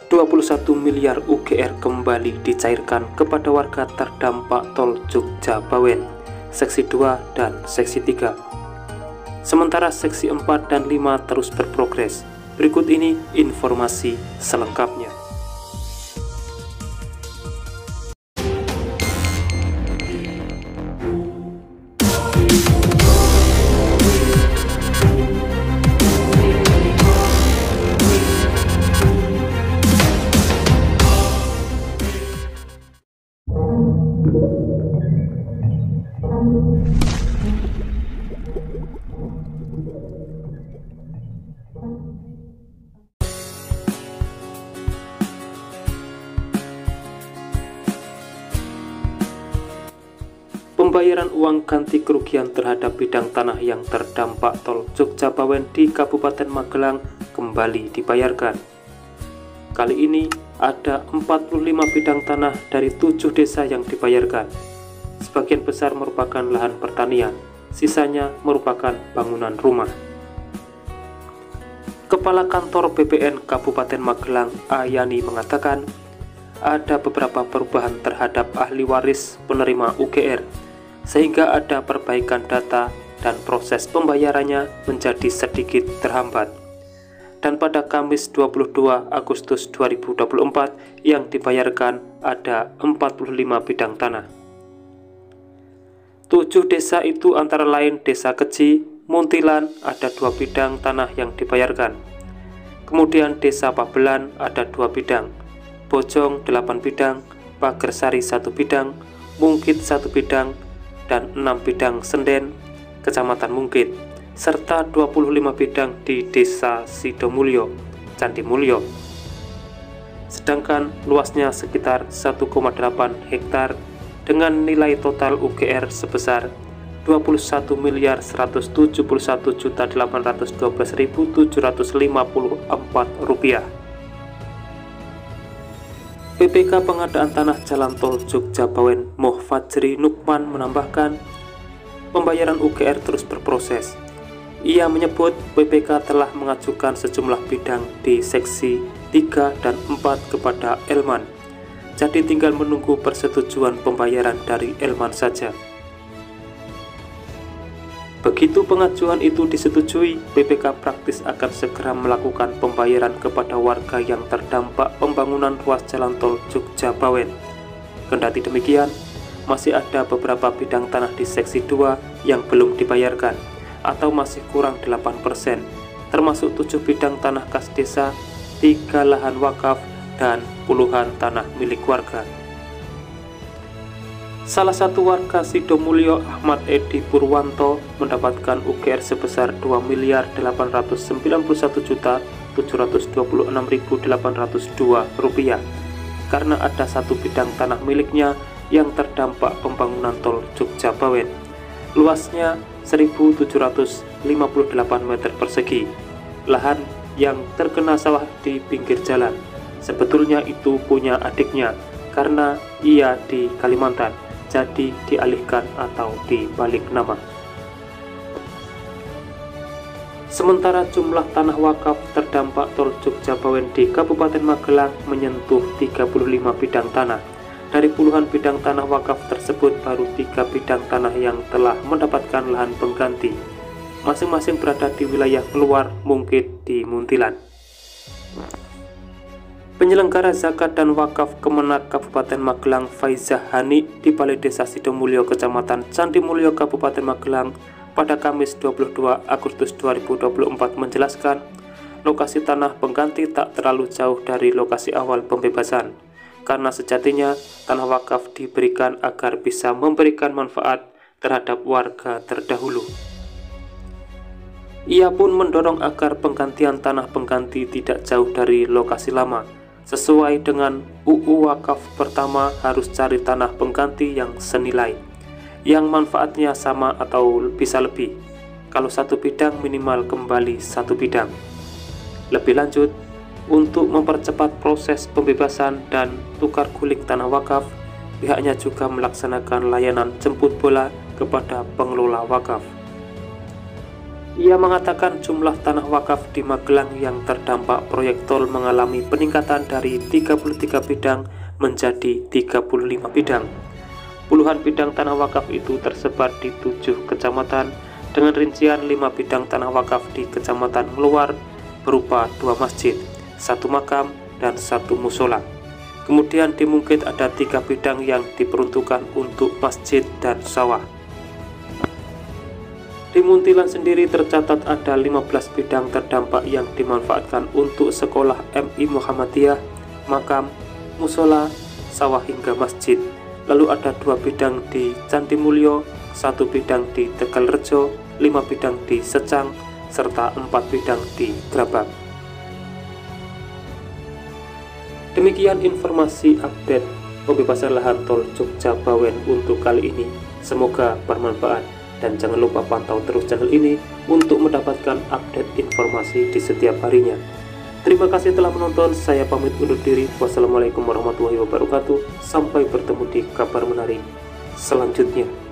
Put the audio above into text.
21 miliar UGR kembali dicairkan kepada warga terdampak tol Jogja Bawen, seksi 2 dan seksi 3. Sementara seksi 4 dan 5 terus berprogres. Berikut ini informasi selengkapnya. Pembayaran uang ganti kerugian terhadap bidang tanah yang terdampak tol Jogja Bawen di Kabupaten Magelang kembali dibayarkan. Kali ini ada 45 bidang tanah dari 7 desa yang dibayarkan. Sebagian besar merupakan lahan pertanian, sisanya merupakan bangunan rumah. Kepala Kantor BPN Kabupaten Magelang, Ayani, mengatakan ada beberapa perubahan terhadap ahli waris penerima UGR, sehingga ada perbaikan data dan proses pembayarannya menjadi sedikit terhambat. Dan pada Kamis 22 Agustus 2024 yang dibayarkan ada 45 bidang tanah. 7 desa itu antara lain Desa Keji, Muntilan ada 2 bidang tanah yang dibayarkan. Kemudian Desa Pabelan ada 2 bidang, Bojong 8 bidang, Pagersari 1 bidang, Mungkit 1 bidang, dan 6 bidang Senden, Kecamatan Mungkit, serta 25 bidang di Desa Sidomulyo, Candi Mulyo. Sedangkan luasnya sekitar 1,8 hektar dengan nilai total UGR sebesar Rp21.171.812.754. PPK Pengadaan Tanah Jalan Tol Jogja Bawen Mohfajri Nukman menambahkan, pembayaran UGR terus berproses. Ia menyebut PPK telah mengajukan sejumlah bidang di seksi 3 dan 4 kepada Elman. Jadi tinggal menunggu persetujuan pembayaran dari Elman saja. Begitu pengajuan itu disetujui, PPK praktis akan segera melakukan pembayaran kepada warga yang terdampak pembangunan ruas jalan tol Jogja Bawen. Kendati demikian, masih ada beberapa bidang tanah di seksi 2 yang belum dibayarkan atau masih kurang 8%, termasuk 7 bidang tanah kas desa, 3 lahan wakaf, dan puluhan tanah milik warga. Salah satu warga Sidomulyo, Ahmad Edi Purwanto, mendapatkan UGR sebesar Rp2.891.726.802 karena ada 1 bidang tanah miliknya yang terdampak pembangunan tol Jogja Bawen. Luasnya 1.758 meter persegi. Lahan yang terkena sawah di pinggir jalan. Sebetulnya itu punya adiknya karena ia di Kalimantan, jadi dialihkan atau dibalik nama. Sementara jumlah tanah wakaf terdampak tol Jogja Bawen di Kabupaten Magelang menyentuh 35 bidang tanah. Dari puluhan bidang tanah wakaf tersebut, baru 3 bidang tanah yang telah mendapatkan lahan pengganti, masing-masing berada di wilayah keluar Mungkit di Muntilan. Penyelenggara zakat dan wakaf Kemenak Kabupaten Magelang, Faizah Hani, di Balai Desa Sidomulyo, Kecamatan Candi Mulyo, Kabupaten Magelang, pada Kamis 22 Agustus 2024 menjelaskan, lokasi tanah pengganti tak terlalu jauh dari lokasi awal pembebasan, karena sejatinya tanah wakaf diberikan agar bisa memberikan manfaat terhadap warga terdahulu. Ia pun mendorong agar penggantian tanah pengganti tidak jauh dari lokasi lama. Sesuai dengan UU Wakaf pertama, harus cari tanah pengganti yang senilai, yang manfaatnya sama atau bisa lebih. Kalau 1 bidang minimal kembali 1 bidang. Lebih lanjut, untuk mempercepat proses pembebasan dan tukar guling tanah wakaf, pihaknya juga melaksanakan layanan jemput bola kepada pengelola wakaf. Ia mengatakan jumlah tanah wakaf di Magelang yang terdampak proyek tol mengalami peningkatan dari 33 bidang menjadi 35 bidang. Puluhan bidang tanah wakaf itu tersebar di 7 kecamatan dengan rincian 5 bidang tanah wakaf di Kecamatan Meluar berupa 2 masjid, 1 makam, dan 1 musola. Kemudian di Mungkit ada 3 bidang yang diperuntukkan untuk masjid dan sawah. Di Muntilan sendiri tercatat ada 15 bidang terdampak yang dimanfaatkan untuk sekolah MI Muhammadiyah, makam, musola, sawah hingga masjid. Lalu ada 2 bidang di Cantimulyo, 1 bidang di Tegalrejo, 5 bidang di Secang, serta 4 bidang di Grabak. Demikian informasi update pembebasan lahan tol Jogja Bawen untuk kali ini. Semoga bermanfaat dan jangan lupa pantau terus channel ini untuk mendapatkan update informasi di setiap harinya. Terima kasih telah menonton, saya pamit undur diri. Wassalamualaikum warahmatullahi wabarakatuh. Sampai bertemu di kabar menarik selanjutnya.